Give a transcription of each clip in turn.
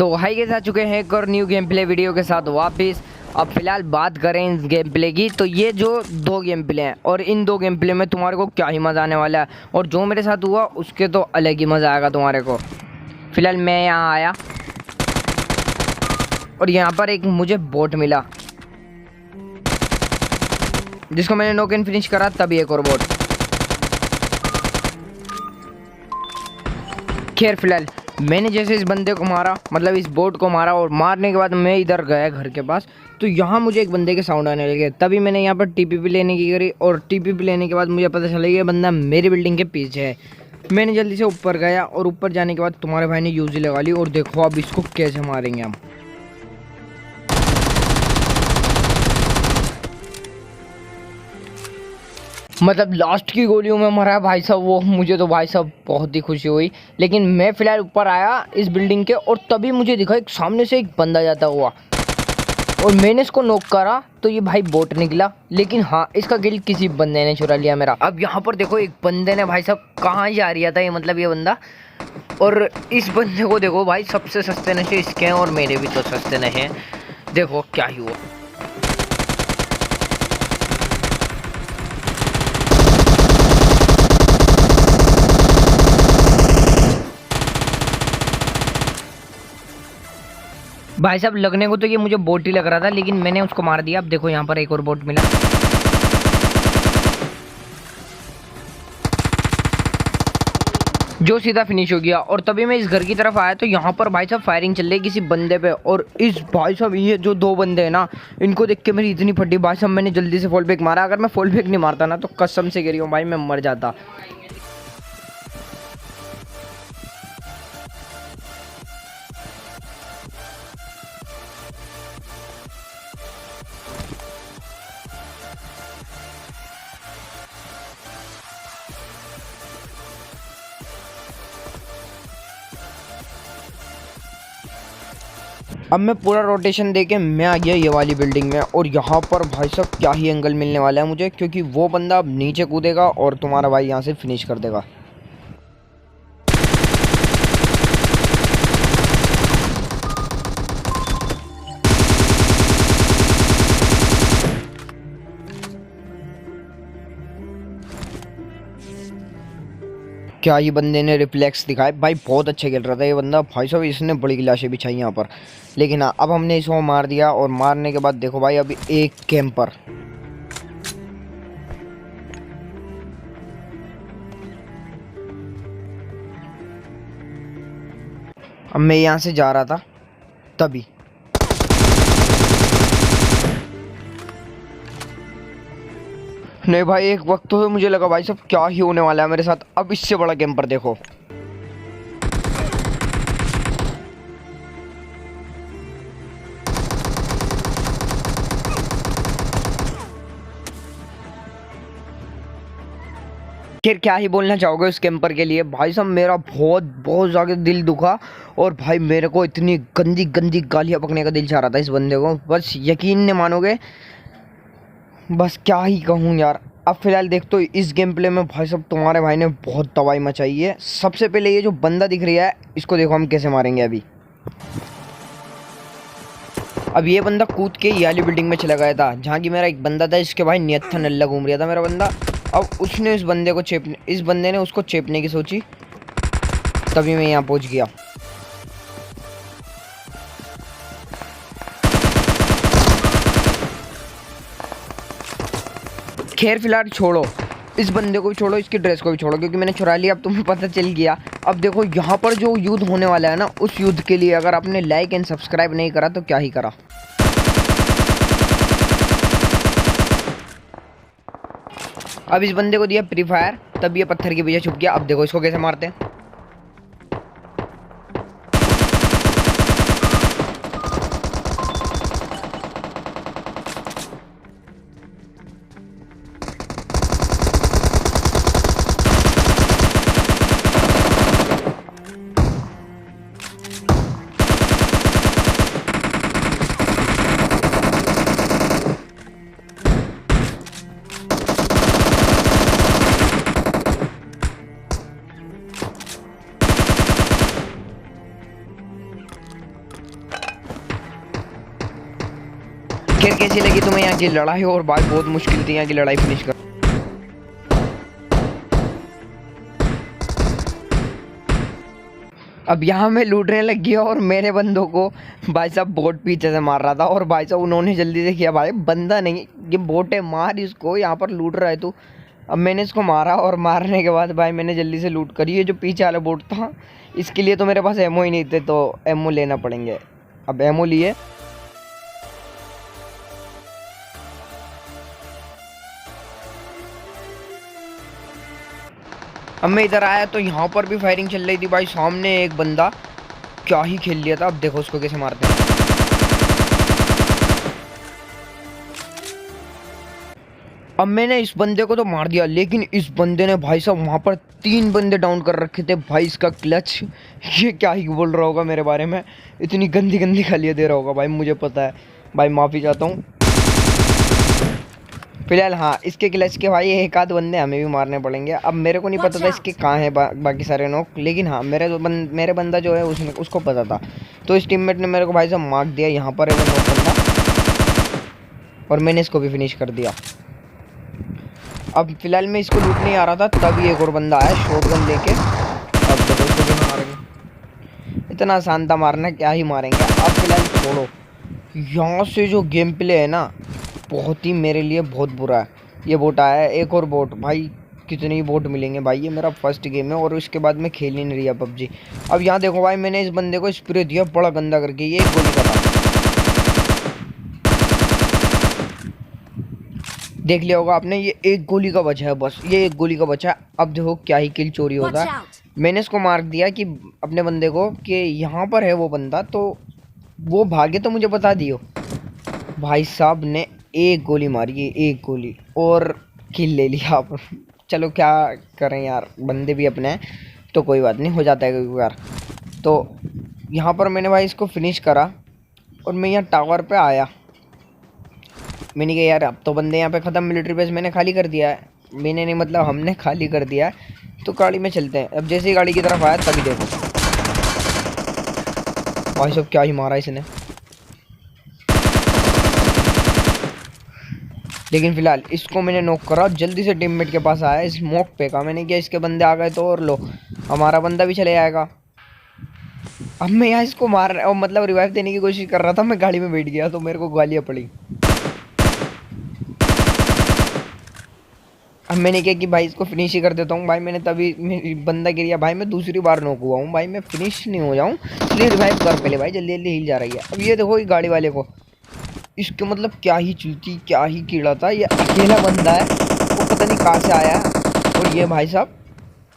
तो हाई के साथ चुके हैं एक और न्यू गेम प्ले वीडियो के साथ वापस। अब फिलहाल बात करें इस गेम प्ले की, तो ये जो दो गेम प्ले हैं और इन दो गेम प्ले में तुम्हारे को क्या ही मज़ा आने वाला है, और जो मेरे साथ हुआ उसके तो अलग ही मज़ा आएगा तुम्हारे को। फिलहाल मैं यहाँ आया और यहाँ पर एक मुझे बोट मिला जिसको मैंने नॉक इन फिनिश करा, तभी एक और बोट। खैर फिलहाल मैंने जैसे इस बंदे को मारा, मतलब इस बोट को मारा, और मारने के बाद मैं इधर गया घर के पास, तो यहाँ मुझे एक बंदे के साउंड आने लगे। तभी मैंने यहाँ पर टीपीपी लेने की करी, और टीपीपी लेने के बाद मुझे पता चला ये बंदा मेरी बिल्डिंग के पीछे है। मैंने जल्दी से ऊपर गया और ऊपर जाने के बाद तुम्हारे भाई ने यूजी लगा ली, और देखो अब इसको कैसे मारेंगे हम। मतलब लास्ट की गोलियों में मरा है भाई साहब वो, मुझे तो भाई साहब बहुत ही खुशी हुई। लेकिन मैं फिलहाल ऊपर आया इस बिल्डिंग के, और तभी मुझे दिखा एक सामने से एक बंदा जाता हुआ, और मैंने इसको नॉक करा तो ये भाई बोट निकला। लेकिन हाँ, इसका किल किसी बंदे ने चुरा लिया मेरा। अब यहाँ पर देखो एक बंदे ने भाई साहब कहाँ जा रहा था ये, मतलब ये बंदा, और इस बंदे को देखो भाई, सबसे सस्ते नशे इसके हैं और मेरे भी तो सस्ते नशे हैं। देखो क्या ही हुआ। भाई साहब लगने को तो ये मुझे बोट ही लग रहा था, लेकिन मैंने उसको मार दिया। अब देखो यहाँ पर एक और बोट मिला, जो सीधा फिनिश हो गया। और तभी मैं इस घर की तरफ आया तो यहाँ पर भाई साहब फायरिंग चल रही है किसी बंदे पे, और इस भाई साहब ये जो दो बंदे हैं ना, इनको देख के मेरी इतनी फटी भाई साहब, मैंने जल्दी से फॉल बैक मारा। अगर मैं फॉल बैक नहीं मारता ना तो कसम से कह रही हूँ भाई मैं मर जाता। अब मैं पूरा रोटेशन देके मैं आ गया ये वाली बिल्डिंग में, और यहाँ पर भाई साहब क्या ही एंगल मिलने वाला है मुझे, क्योंकि वो बंदा अब नीचे कूदेगा और तुम्हारा भाई यहाँ से फिनिश कर देगा। क्या ही बंदे ने रिफ्लेक्स दिखाए भाई, बहुत अच्छे खेल रहा था ये बंदा भाई साहब, इसने बड़ी गिलाशें बिछाई यहाँ पर। लेकिन हाँ, अब हमने इसको मार दिया, और मारने के बाद देखो भाई अभी एक कैंपर। अब मैं यहाँ से जा रहा था तभी नहीं भाई, एक वक्त तो मुझे लगा भाई साहब क्या ही होने वाला है मेरे साथ। अब इससे बड़ा कैंपर देखो। खैर क्या ही बोलना चाहोगे उस कैंपर के लिए भाई साहब, मेरा बहुत बहुत ज़्यादा दिल दुखा, और भाई मेरे को इतनी गंदी गंदी गालियाँ पकने का दिल चाह रहा था इस बंदे को, बस यकीन नहीं मानोगे। बस क्या ही कहूँ यार। अब फिलहाल देख तो इस गेम प्ले में भाई साहब तुम्हारे भाई ने बहुत तबाही मचाई है। सबसे पहले ये जो बंदा दिख रहा है इसको देखो हम कैसे मारेंगे अभी। अब ये बंदा कूद के ये वाली बिल्डिंग में चला गया था जहाँ की मेरा एक बंदा था, इसके भाई नियत था नल्ला घूम रहा था मेरा बंदा। अब उसने इस बंदे ने उसको चेपने की सोची, तभी मैं यहाँ पहुँच गया। खैर फिलहाल छोड़ो, इस बंदे को भी छोड़ो, इसकी ड्रेस को भी छोड़ो, क्योंकि मैंने चुरा लिया। अब तुम्हें पता चल गया। अब देखो यहाँ पर जो युद्ध होने वाला है ना, उस युद्ध के लिए अगर आपने लाइक एंड सब्सक्राइब नहीं करा तो क्या ही करा। अब इस बंदे को दिया फ्री फायर, तब ये पत्थर के पीछे छुप गया। अब देखो इसको कैसे मारते हैं। कैसी लगी तुम्हें यहाँ की लड़ाई? और भाई बहुत मुश्किल थी यहाँ की लड़ाई फिनिश कर। अब यहाँ मैं लूटने लग गया और मेरे बंदों को भाई साहब बोट पीछे से मार रहा था। और भाई साहब उन्होंने जल्दी से किया, भाई बंदा नहीं ये बोट है, मार इसको, यहाँ पर लूट रहा है तू। अब मैंने इसको मारा और मारने के बाद भाई मैंने जल्दी से लूट करी। ये जो पीछे वाला बोट था इसके लिए तो मेरे पास एमओ ही नहीं थे, तो एमओ लेना पड़ेंगे। अब एमओ लिए। अब मैं इधर आया तो यहाँ पर भी फायरिंग चल रही थी भाई। सामने एक बंदा क्या ही खेल लिया था। अब देखो उसको कैसे मारते हैं। अब मैंने इस बंदे को तो मार दिया, लेकिन इस बंदे ने भाई साहब वहाँ पर 3 बंदे डाउन कर रखे थे। भाई इसका क्लच, ये क्या ही बोल रहा होगा मेरे बारे में, इतनी गंदी गंदी गालियाँ दे रहा होगा भाई, मुझे पता है भाई, माफ़ी चाहता हूँ। फिलहाल हाँ, इसके क्लच के भाई एक आध बंदे हमें भी मारने पड़ेंगे। अब मेरे को नहीं पता था इसके कहाँ है बाकी सारे नोक, लेकिन हाँ मेरे बंदा जो है उसको पता था, तो इस टीममेट ने मेरे को भाई साहब मार्क दिया। यहाँ पर है वो नोक बंदा और मैंने इसको भी फिनिश कर दिया। अब फिलहाल मैं इसको लूट नहीं आ रहा था, तभी एक और बंदा आया शॉटगन लेके। अब देखो इसको भी मारेंगे, इतना आसान था मारना, क्या ही मारेंगे। अब फिलहाल छोड़ो, यहाँ से जो गेम प्ले है ना बहुत ही मेरे लिए बहुत बुरा है। ये बोट आया है, एक और बोट, भाई कितने ही बोट मिलेंगे भाई, ये मेरा फर्स्ट गेम है और उसके बाद मैं खेल ही नहीं रहा पबजी। अब यहाँ देखो भाई, मैंने इस बंदे को स्प्रे दिया बड़ा गंदा करके, ये एक गोली का था, देख लिया होगा आपने, ये एक गोली का बचा है, बस ये एक गोली का बचा है। अब देखो क्या ही किल चोरी होता है। मैंने इसको मार्क दिया कि अपने बंदे को कि यहाँ पर है वो बंदा, तो वो भागे तो मुझे बता दियो। भाई साहब ने एक गोली मारी है, एक गोली, और किल ले लिया। आप चलो क्या करें यार, बंदे भी अपने हैं तो कोई बात नहीं, हो जाता है कई बार। तो यहाँ पर मैंने भाई इसको फिनिश करा और मैं यहाँ टावर पे आया। मैंने कहा यार अब तो बंदे यहाँ पे ख़त्म, मिलिट्री बेस मैंने खाली कर दिया है, मैंने नहीं मतलब हमने खाली कर दिया है, तो गाड़ी में चलते हैं। अब जैसे ही गाड़ी की तरफ आया तभी देखो भाई साहब क्या ही मारा इसने। लेकिन फिलहाल इसको मैंने नॉक करा, जल्दी से टीममेट के पास आया, स्मोक फेंका मैंने, क्या इसके बंदे आ गए तो और लो हमारा बंदा भी चले जाएगा। अब मैं यहाँ इसको मार और मतलब रिवाइव देने की कोशिश कर रहा था, मैं गाड़ी में बैठ गया तो मेरे को गालियाँ पड़ी। अब मैंने क्या कि भाई इसको फिनिश ही कर देता हूँ भाई, मैंने तभी बंदा गिर गया भाई, मैं दूसरी बार नॉक हुआ हूँ भाई, मैं फिनिश नहीं हो जाऊँ इसलिए रिवाइव कर पहले भाई, जल्दी जल्दी हिल जा रही है। अब ये देखो ये गाड़ी वाले को, इसके मतलब क्या ही चलती, क्या ही कीड़ा था, ये अकेला बंदा है, वो पता नहीं कहाँ से आया है, और ये भाई साहब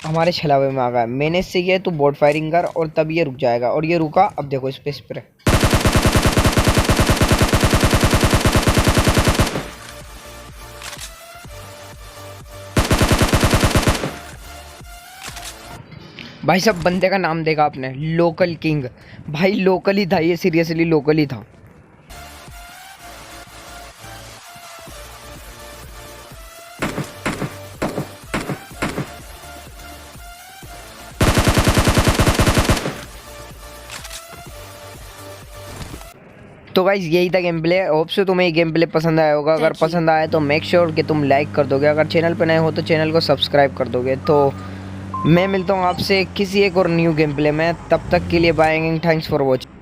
हमारे छलावे में आ गया। मैंने इससे किया तू बोट फायरिंग कर और तब ये रुक जाएगा, और ये रुका। अब देखो इस पे स्प्रे, भाई साहब बंदे का नाम देखा आपने, लोकल किंग, भाई लोकल ही था ये, सीरियसली लोकल ही था। तो गाइज यही था गेम प्ले, होप से तुम्हें ये गेम प्ले पसंद आया होगा। अगर पसंद आया तो मेक श्योर कि तुम लाइक कर दोगे, अगर चैनल पर नए हो तो चैनल को सब्सक्राइब कर दोगे। तो मैं मिलता हूँ आपसे किसी एक और न्यू गेम प्ले में, तब तक के लिए bye and thanks for watching.